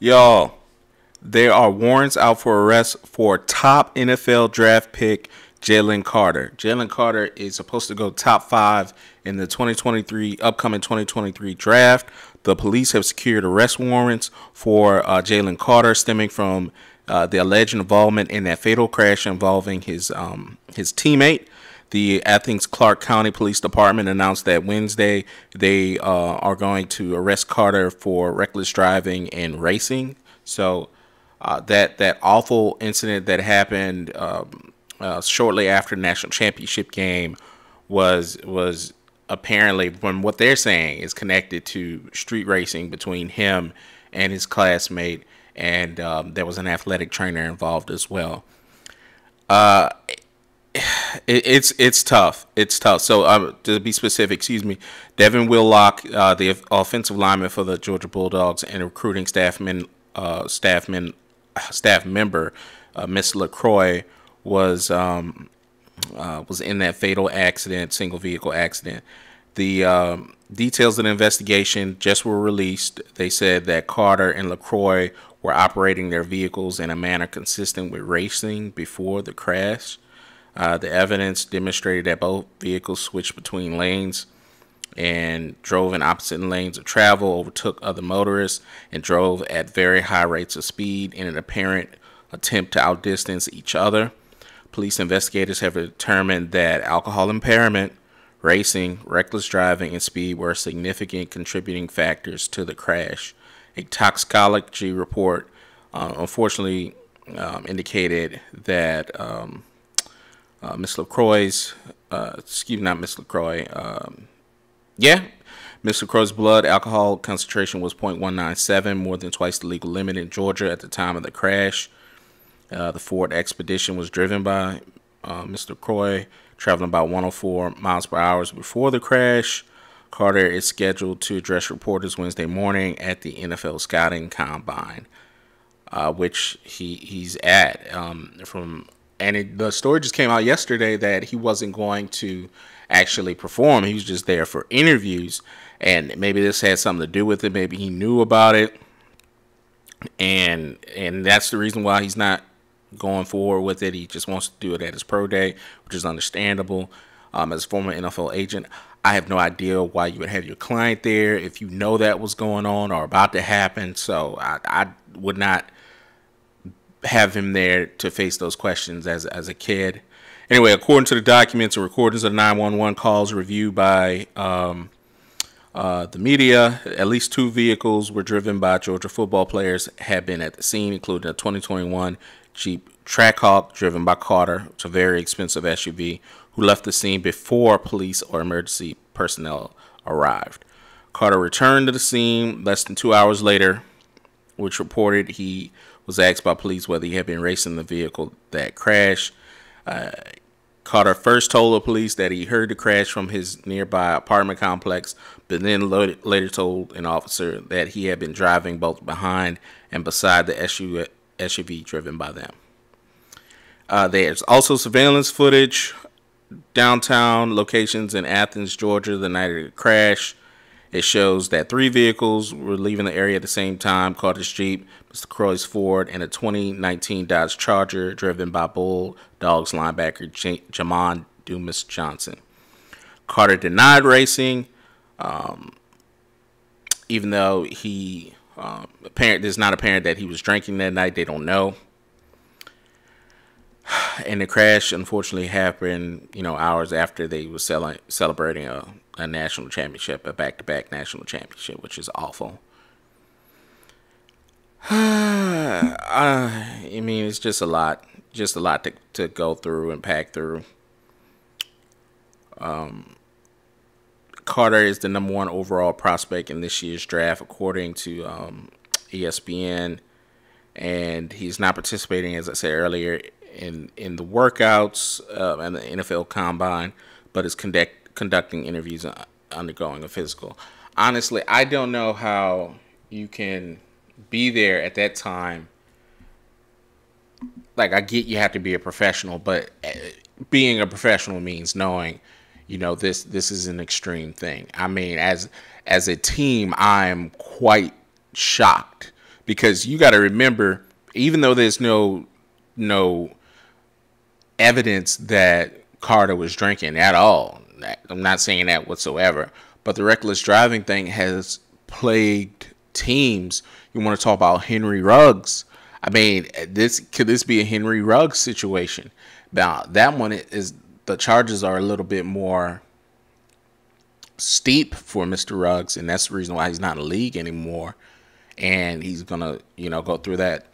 Y'all, there are warrants out for arrest for top NFL draft pick Jalen Carter. Jalen Carter is supposed to go top 5 in the upcoming 2023 draft. The police have secured arrest warrants for Jalen Carter stemming from the alleged involvement in that fatal crash involving his teammate. The Athens-Clarke County Police Department announced that Wednesday they are going to arrest Carter for reckless driving and racing. So that awful incident that happened shortly after the national championship game was apparently, from what they're saying, is connected to street racing between him and his classmate, and there was an athletic trainer involved as well. It's tough. It's tough. So to be specific, Devin Willock, the offensive lineman for the Georgia Bulldogs and recruiting staff member, Miss LeCroy, was in that fatal accident, single vehicle accident. The details of the investigation just were released. They said that Carter and LeCroy were operating their vehicles in a manner consistent with racing before the crash. The evidence demonstrated that both vehicles switched between lanes and drove in opposite lanes of travel, overtook other motorists, and drove at very high rates of speed in an apparent attempt to outdistance each other. Police investigators have determined that alcohol impairment, racing, reckless driving, and speed were significant contributing factors to the crash. A toxicology report unfortunately indicated that Miss LeCroy's, Miss LeCroy's blood alcohol concentration was 0.197, more than twice the legal limit in Georgia at the time of the crash. The Ford Expedition was driven by Miss LeCroy, traveling about 104 miles per hour before the crash. Carter is scheduled to address reporters Wednesday morning at the NFL Scouting Combine, which he's at. The story just came out yesterday that he wasn't going to actually perform. He was just there for interviews, and maybe this had something to do with it. Maybe he knew about it, and that's the reason why he's not going forward with it. He just wants to do it at his pro day, which is understandable. As a former NFL agent, I have no idea why you would have your client there if you know that was going on or about to happen. So I would not have him there to face those questions as a kid. Anyway, according to the documents and recordings of 911 calls reviewed by the media, at least 2 vehicles were driven by Georgia football players had been at the scene, including a 2021 Jeep Trackhawk driven by Carter. It's a very expensive SUV, who left the scene before police or emergency personnel arrived. Carter returned to the scene less than 2 hours later, which reported he was asked by police whether he had been racing the vehicle that crashed. Carter first told the police that he heard the crash from his nearby apartment complex, but then later told an officer that he had been driving both behind and beside the SUV driven by them. There's also surveillance footage downtown locations in Athens, Georgia, the night of the crash. It shows that 3 vehicles were leaving the area at the same time: Carter's Jeep, Mr. LeCroy's Ford, and a 2019 Dodge Charger driven by Bulldogs linebacker Jamon Dumas Johnson. Carter denied racing, even though it's not apparent that he was drinking that night. They don't know. And the crash unfortunately happened, hours after they were celebrating a national championship, a back-to-back national championship, which is awful. I mean, it's just a lot to go through and pack through. Carter is the number 1 overall prospect in this year's draft, according to ESPN, and he's not participating, as I said earlier, in the workouts and the NFL Combine, but is conducting interviews and undergoing a physical. Honestly, I don't know how you can be there at that time. Like, I get you have to be a professional, but being a professional means knowing, this is an extreme thing. I mean, as a team, I'm quite shocked because you got to remember, even though there's no evidence that Carter was drinking at all, I'm not saying that whatsoever, but the reckless driving thing has plagued teams. You want to talk about Henry Ruggs? I mean, could this be a Henry Ruggs situation? Now, that one is, the charges are a little bit more steep for Mr. Ruggs, and that's the reason why he's not in the league anymore. And he's gonna, go through that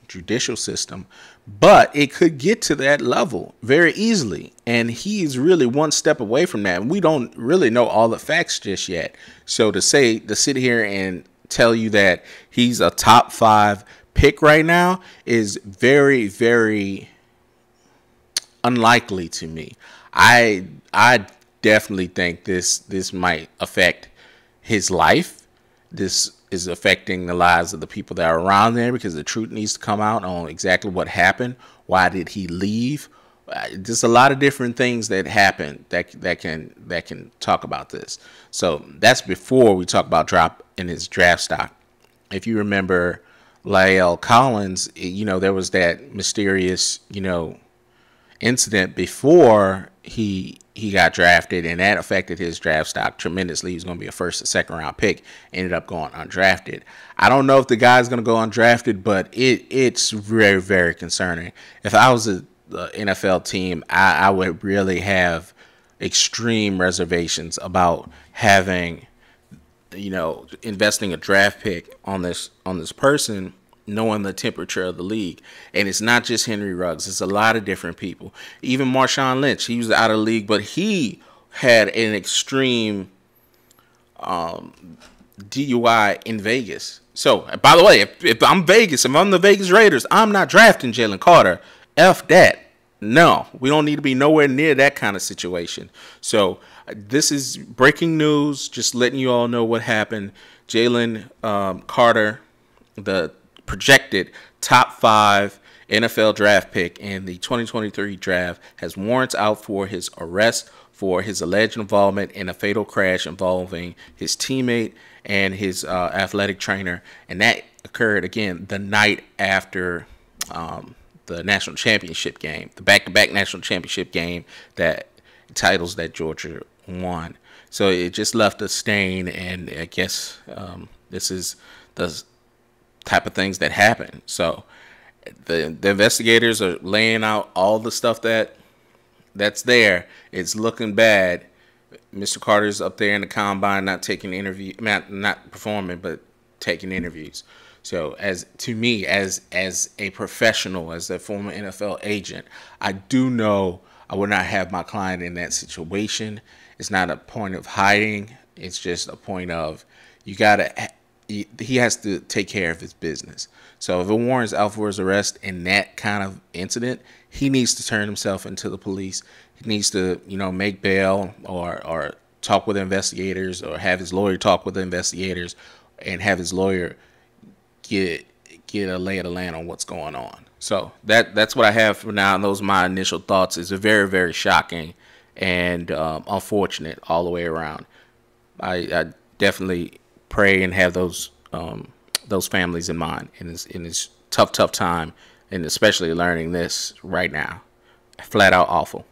judicial system. But it could get to that level very easily, and he's really one step away from that. And we don't really know all the facts just yet. So to sit here and tell you that he's a top 5 pick right now is very, very unlikely to me. I definitely think this might affect his life. This is affecting the lives of the people that are around there, because the truth needs to come out on exactly what happened. Why did he leave? There's a lot of different things that happen that can talk about this. So that's before we talk about drop in his draft stock. If you remember La'el Collins, there was that mysterious, incident before he got drafted, and that affected his draft stock tremendously. He was going to be a first or second round pick, ended up going undrafted. I don't know if the guy's going to go undrafted, but it's very, very concerning. If I was the NFL team, I would really have extreme reservations about having, investing a draft pick on this person, knowing the temperature of the league. And it's not just Henry Ruggs. It's a lot of different people. Even Marshawn Lynch, he was out of the league, but he had an extreme DUI in Vegas. So, by the way, if I'm Vegas, if I'm the Vegas Raiders, I'm not drafting Jalen Carter. F that. No, we don't need to be nowhere near that kind of situation. So, this is breaking news, just letting you all know what happened. Jalen Carter, the projected top 5 NFL draft pick in the 2023 draft, has warrants out for his arrest for his alleged involvement in a fatal crash involving his teammate and his athletic trainer. And that occurred, again, the night after the national championship game, the back-to-back national championship game, that titles that Georgia won. So it just left a stain, and I guess this is the type of things that happen. So the investigators are laying out all the stuff that's there. It's looking bad. Mr. Carter's up there in the combine, not taking not performing, but taking interviews. So to me, as a professional, as a former NFL agent, I do know I would not have my client in that situation. It's not a point of hiding. It's just a point of he has to take care of his business. So if a warrant's out for his arrest in that kind of incident, he needs to turn himself into the police. He needs to, make bail or talk with investigators, or have his lawyer talk with the investigators, and have his lawyer get a lay of the land on what's going on. So that's what I have for now, and those are my initial thoughts. It's a very, very shocking and unfortunate all the way around. I definitely pray and have those families in mind in this tough time, and especially learning this right now. Flat out awful.